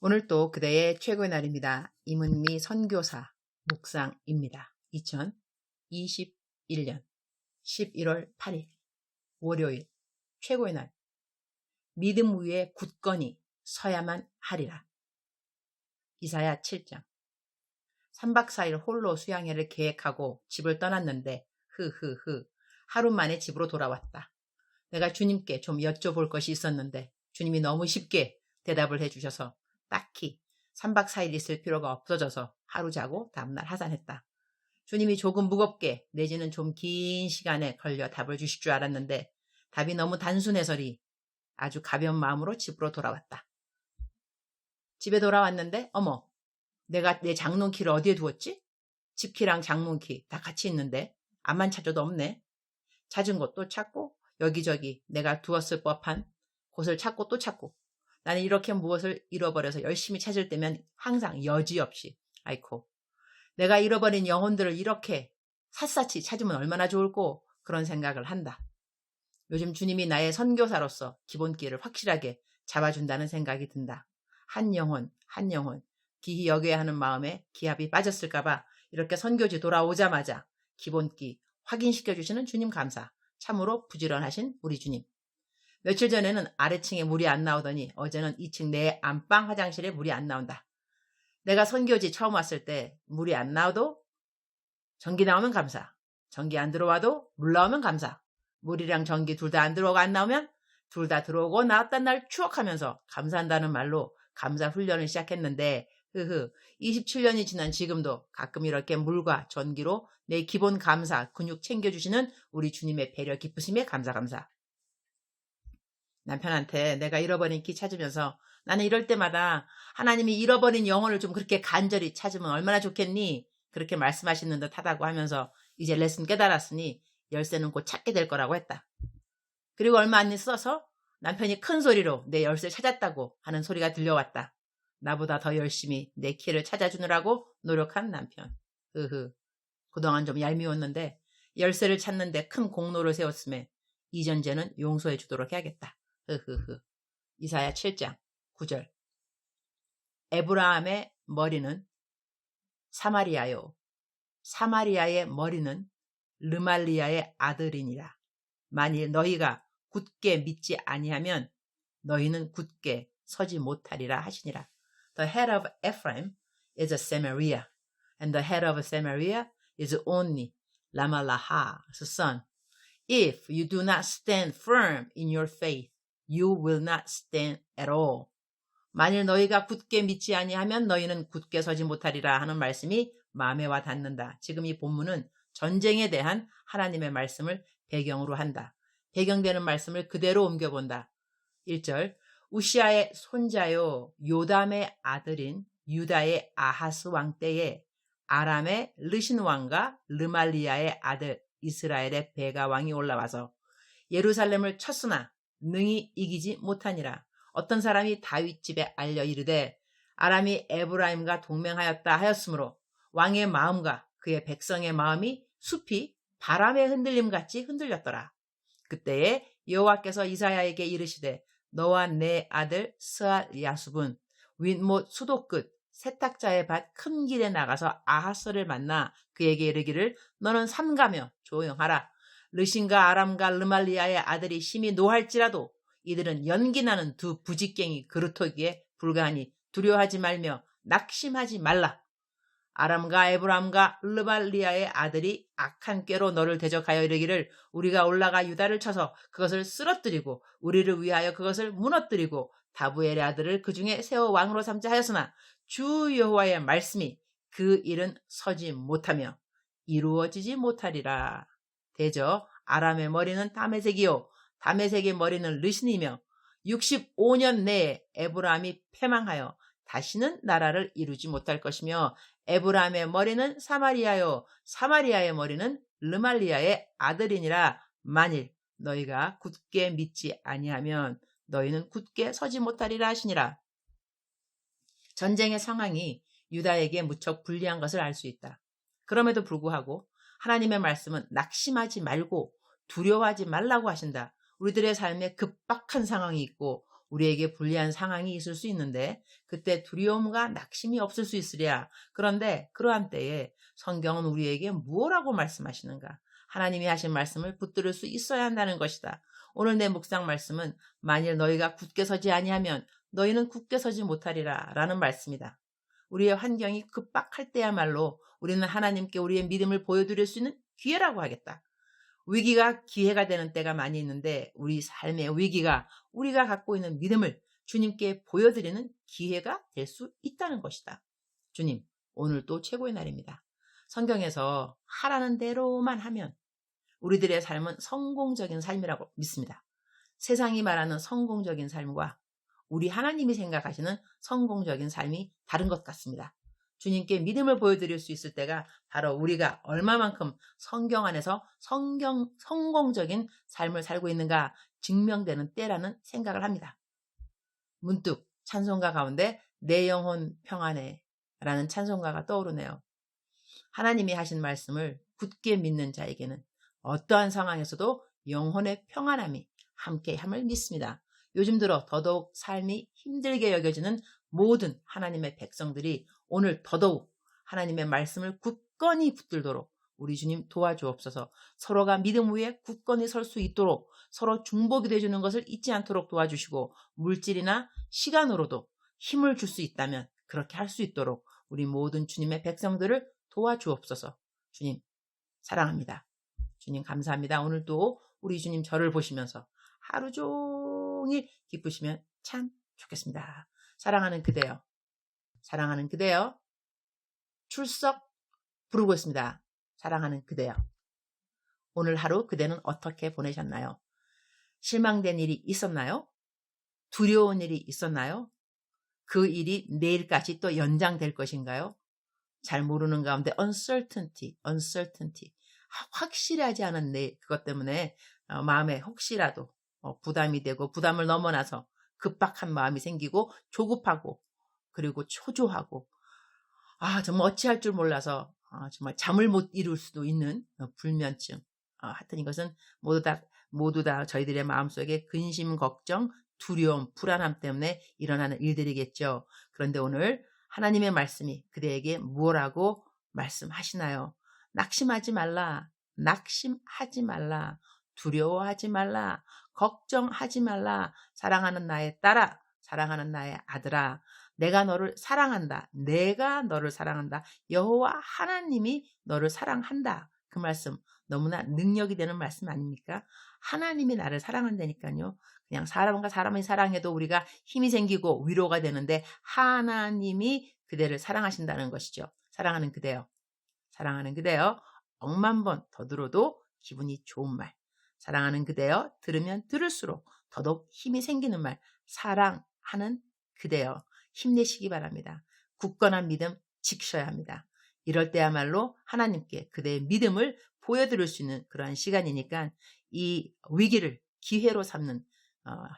오늘 또 그대의 최고의 날입니다. 이문미 선교사 묵상입니다. 2021년 11월 8일 월요일 최고의 날. 믿음 위에 굳건히 서야만 하리라. 이사야 7장. 3박 4일 홀로 수양회를 계획하고 집을 떠났는데 하루 만에 집으로 돌아왔다. 내가 주님께 좀 여쭤볼 것이 있었는데 주님이 너무 쉽게 대답을 해주셔서 딱히 3박 4일 있을 필요가 없어져서 하루 자고 다음날 하산했다. 주님이 조금 무겁게 내지는 좀 긴 시간에 걸려 답을 주실 줄 알았는데 답이 너무 단순해서리 아주 가벼운 마음으로 집으로 돌아왔다. 집에 돌아왔는데 어머, 내가 내 장롱키를 어디에 두었지? 집키랑 장롱키 다 같이 있는데 암만 찾아도 없네. 찾은 곳도 찾고 여기저기 내가 두었을 법한 곳을 찾고 또 찾고 나는 이렇게 무엇을 잃어버려서 열심히 찾을 때면 항상 여지없이 아이코 내가 잃어버린 영혼들을 이렇게 샅샅이 찾으면 얼마나 좋을꼬 그런 생각을 한다. 요즘 주님이 나의 선교사로서 기본기를 확실하게 잡아준다는 생각이 든다. 한 영혼 한 영혼 기히 여겨야 하는 마음에 기합이 빠졌을까봐 이렇게 선교지 돌아오자마자 기본기 확인시켜주시는 주님 감사. 참으로 부지런하신 우리 주님. 며칠 전에는 아래층에 물이 안 나오더니 어제는 2층 내 안방 화장실에 물이 안 나온다. 내가 선교지 처음 왔을 때 물이 안 나와도 전기 나오면 감사. 전기 안 들어와도 물 나오면 감사. 물이랑 전기 둘 다 안 들어오고 안 나오면 둘 다 들어오고 나왔단 날 추억하면서 감사한다는 말로 감사 훈련을 시작했는데 27년이 지난 지금도 가끔 이렇게 물과 전기로 내 기본 감사 근육 챙겨주시는 우리 주님의 배려 기쁘심에 감사. 남편한테 내가 잃어버린 키 찾으면서 나는 이럴 때마다 하나님이 잃어버린 영혼을 좀 그렇게 간절히 찾으면 얼마나 좋겠니? 그렇게 말씀하시는 듯 하다고 하면서 이제 레슨 깨달았으니 열쇠는 곧 찾게 될 거라고 했다. 그리고 얼마 안 있어서 남편이 큰 소리로 내 열쇠 찾았다고 하는 소리가 들려왔다. 나보다 더 열심히 내 키를 찾아주느라고 노력한 남편. 그동안 좀 얄미웠는데 열쇠를 찾는데 큰 공로를 세웠음에 이전 죄는 용서해 주도록 해야겠다. 이사야 7장 9절. 에브라함의 머리는 사마리아요. 사마리아의 머리는 르말리아의 아들이니라. 만일 너희가 굳게 믿지 아니하면 너희는 굳게 서지 못하리라 하시니라. The head of Ephraim is a Samaria, and the head of Samaria is only Ramalah's son. If you do not stand firm in your faith, you will not stand at all. 만일 너희가 굳게 믿지 아니하면 너희는 굳게 서지 못하리라 하는 말씀이 마음에 와 닿는다. 지금 이 본문은 전쟁에 대한 하나님의 말씀을 배경으로 한다. 배경되는 말씀을 그대로 옮겨본다. 1절. 우시아의 손자요 요담의 아들인 유다의 아하스 왕 때에 아람의 르신 왕과 르말리아의 아들 이스라엘의 베가 왕이 올라와서 예루살렘을 쳤으나 능히 이기지 못하니라. 어떤 사람이 다윗 집에 알려 이르되 아람이 에브라임과 동맹하였다 하였으므로 왕의 마음과 그의 백성의 마음이 숲이 바람의 흔들림같이 흔들렸더라. 그때에 여호와께서 이사야에게 이르시되 너와 내 아들 스알 야숲은 윗못 수도 끝 세탁자의 밭 큰 길에 나가서 아하스를 만나 그에게 이르기를 너는 삼가며 조용하라. 르신과 아람과 르말리아의 아들이 심히 노할지라도 이들은 연기나는 두 부직갱이 그루터기에 불과하니 두려워하지 말며 낙심하지 말라. 아람과 에브람과 르말리아의 아들이 악한 꾀로 너를 대적하여 이르기를 우리가 올라가 유다를 쳐서 그것을 쓰러뜨리고 우리를 위하여 그것을 무너뜨리고 다부엘의 아들을 그 중에 세워 왕으로 삼자 하였으나 주 여호와의 말씀이 그 일은 서지 못하며 이루어지지 못하리라. 대저 아람의 머리는 다메섹이요 다메섹의 머리는 르신이며 65년 내에 에브라임이 패망하여 다시는 나라를 이루지 못할 것이며 에브라임의 머리는 사마리아요 사마리아의 머리는 르말리아의 아들이니라. 만일 너희가 굳게 믿지 아니하면 너희는 굳게 서지 못하리라 하시니라. 전쟁의 상황이 유다에게 무척 불리한 것을 알 수 있다. 그럼에도 불구하고 하나님의 말씀은 낙심하지 말고 두려워하지 말라고 하신다. 우리들의 삶에 급박한 상황이 있고 우리에게 불리한 상황이 있을 수 있는데 그때 두려움과 낙심이 없을 수 있으랴. 그런데 그러한 때에 성경은 우리에게 무엇라고 말씀하시는가? 하나님이 하신 말씀을 붙들을 수 있어야 한다는 것이다. 오늘 내 묵상 말씀은 만일 너희가 굳게 서지 아니하면 너희는 굳게 서지 못하리라 라는 말씀이다. 우리의 환경이 급박할 때야말로 우리는 하나님께 우리의 믿음을 보여드릴 수 있는 기회라고 하겠다. 위기가 기회가 되는 때가 많이 있는데 우리 삶의 위기가 우리가 갖고 있는 믿음을 주님께 보여드리는 기회가 될 수 있다는 것이다. 주님, 오늘 또 최고의 날입니다. 성경에서 하라는 대로만 하면 우리들의 삶은 성공적인 삶이라고 믿습니다. 세상이 말하는 성공적인 삶과 우리 하나님이 생각하시는 성공적인 삶이 다른 것 같습니다. 주님께 믿음을 보여드릴 수 있을 때가 바로 우리가 얼마만큼 성경 안에서 성공적인 삶을 살고 있는가 증명되는 때라는 생각을 합니다. 문득 찬송가 가운데 내 영혼 평안해 라는 찬송가가 떠오르네요. 하나님이 하신 말씀을 굳게 믿는 자에게는 어떠한 상황에서도 영혼의 평안함이 함께함을 믿습니다. 요즘 들어 더더욱 삶이 힘들게 여겨지는 모든 하나님의 백성들이 오늘 더더욱 하나님의 말씀을 굳건히 붙들도록 우리 주님 도와주옵소서. 서로가 믿음 위에 굳건히 설 수 있도록 서로 중보기 되어주는 것을 잊지 않도록 도와주시고 물질이나 시간으로도 힘을 줄 수 있다면 그렇게 할 수 있도록 우리 모든 주님의 백성들을 도와주옵소서. 주님 사랑합니다. 주님 감사합니다. 오늘도 우리 주님 저를 보시면서 하루 종일 기쁘시면 참 좋겠습니다. 사랑하는 그대여, 사랑하는 그대여, 출석 부르고 있습니다. 사랑하는 그대여, 오늘 하루 그대는 어떻게 보내셨나요? 실망된 일이 있었나요? 두려운 일이 있었나요? 그 일이 내일까지 또 연장될 것인가요? 잘 모르는 가운데 uncertainty. 확실하지 않은 그것 때문에 마음에 혹시라도 부담이 되고 부담을 넘어나서 급박한 마음이 생기고 조급하고 그리고 초조하고 정말 어찌할 줄 몰라서 정말 잠을 못 이룰 수도 있는 불면증. 하여튼 이것은 모두 다 저희들의 마음속에 근심, 걱정, 두려움, 불안함 때문에 일어나는 일들이겠죠. 그런데 오늘 하나님의 말씀이 그대에게 무엇라고 말씀하시나요? 낙심하지 말라. 낙심하지 말라. 두려워하지 말라. 걱정하지 말라. 사랑하는 나의 딸아, 사랑하는 나의 아들아, 내가 너를 사랑한다. 내가 너를 사랑한다. 여호와 하나님이 너를 사랑한다. 그 말씀 너무나 능력이 되는 말씀 아닙니까? 하나님이 나를 사랑한다니까요. 그냥 사람과 사람이 사랑해도 우리가 힘이 생기고 위로가 되는데 하나님이 그대를 사랑하신다는 것이죠. 사랑하는 그대여, 사랑하는 그대여, 억만 번 더 들어도 기분이 좋은 말. 사랑하는 그대여, 들으면 들을수록 더더욱 힘이 생기는 말. 사랑하는 그대여, 힘내시기 바랍니다. 굳건한 믿음 지키셔야 합니다. 이럴 때야말로 하나님께 그대의 믿음을 보여드릴 수 있는 그러한 시간이니까 이 위기를 기회로 삼는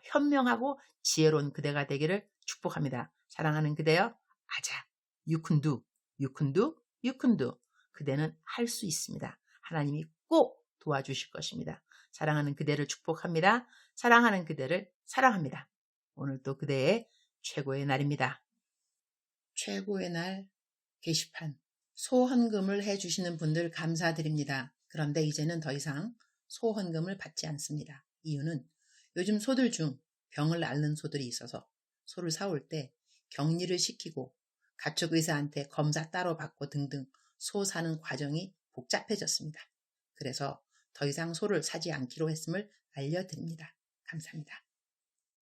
현명하고 지혜로운 그대가 되기를 축복합니다. 사랑하는 그대여, 아자, you can do, you can do, you can do. 그대는 할 수 있습니다. 하나님이 꼭 도와주실 것입니다. 사랑하는 그대를 축복합니다. 사랑하는 그대를 사랑합니다. 오늘도 그대의 최고의 날입니다. 최고의 날 게시판. 소헌금을 해주시는 분들 감사드립니다. 그런데 이제는 더 이상 소헌금을 받지 않습니다. 이유는 요즘 소들 중 병을 앓는 소들이 있어서 소를 사올 때 격리를 시키고 가축의사한테 검사 따로 받고 등등 소 사는 과정이 복잡해졌습니다. 그래서 더 이상 소를 사지 않기로 했음을 알려드립니다. 감사합니다.